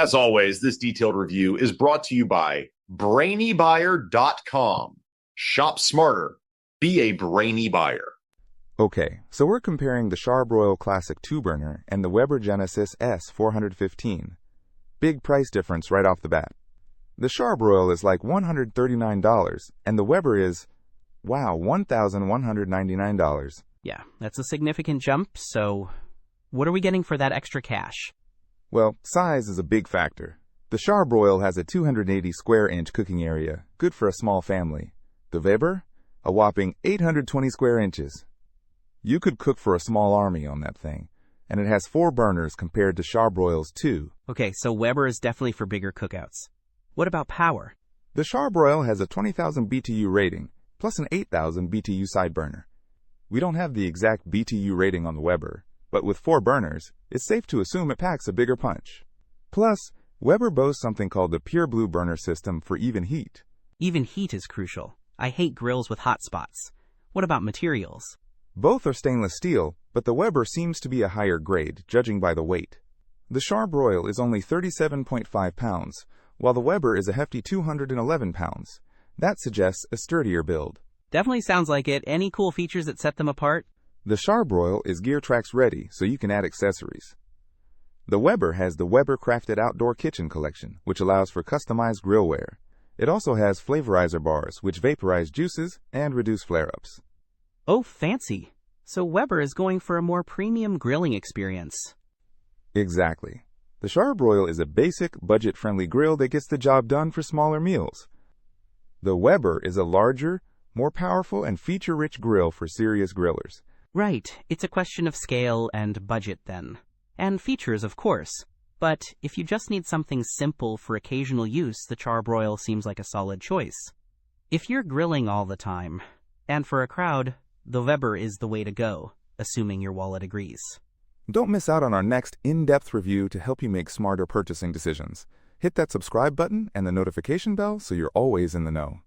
As always, this detailed review is brought to you by BrainyBuyer.com. Shop smarter. Be a brainy buyer. Okay, so we're comparing the Charbroil Classic 2-burner and the Weber Genesis S415. Big price difference right off the bat. The Charbroil is like $139, and the Weber is, wow, $1,199. Yeah, that's a significant jump, so what are we getting for that extra cash? Well, size is a big factor. The Charbroil has a 280 square inch cooking area, good for a small family. The Weber? A whopping 820 square inches. You could cook for a small army on that thing, and it has 4 burners compared to Charbroil's 2. Okay, so Weber is definitely for bigger cookouts. What about power? The Charbroil has a 20,000 BTU rating, plus an 8,000 BTU side burner. We don't have the exact BTU rating on the Weber, but with 4 burners, it's safe to assume it packs a bigger punch. Plus, Weber boasts something called the Pure Blue burner system for even heat. Even heat is crucial. I hate grills with hot spots. What about materials? Both are stainless steel, but the Weber seems to be a higher grade, judging by the weight. The Charbroil is only 37.5 pounds, while the Weber is a hefty 211 pounds. That suggests a sturdier build. Definitely sounds like it. Any cool features that set them apart? The Charbroil is GearTrax ready, so you can add accessories. The Weber has the Weber Crafted Outdoor Kitchen Collection, which allows for customized grillware. It also has flavorizer bars, which vaporize juices and reduce flare-ups. Oh, fancy. So Weber is going for a more premium grilling experience. Exactly. The Charbroil is a basic, budget-friendly grill that gets the job done for smaller meals. The Weber is a larger, more powerful, and feature-rich grill for serious grillers. Right. It's a question of scale and budget then. And features, of course. But if you just need something simple for occasional use, the Charbroil seems like a solid choice. If you're grilling all the time, and for a crowd, the Weber is the way to go, assuming your wallet agrees. Don't miss out on our next in-depth review to help you make smarter purchasing decisions. Hit that subscribe button and the notification bell so you're always in the know.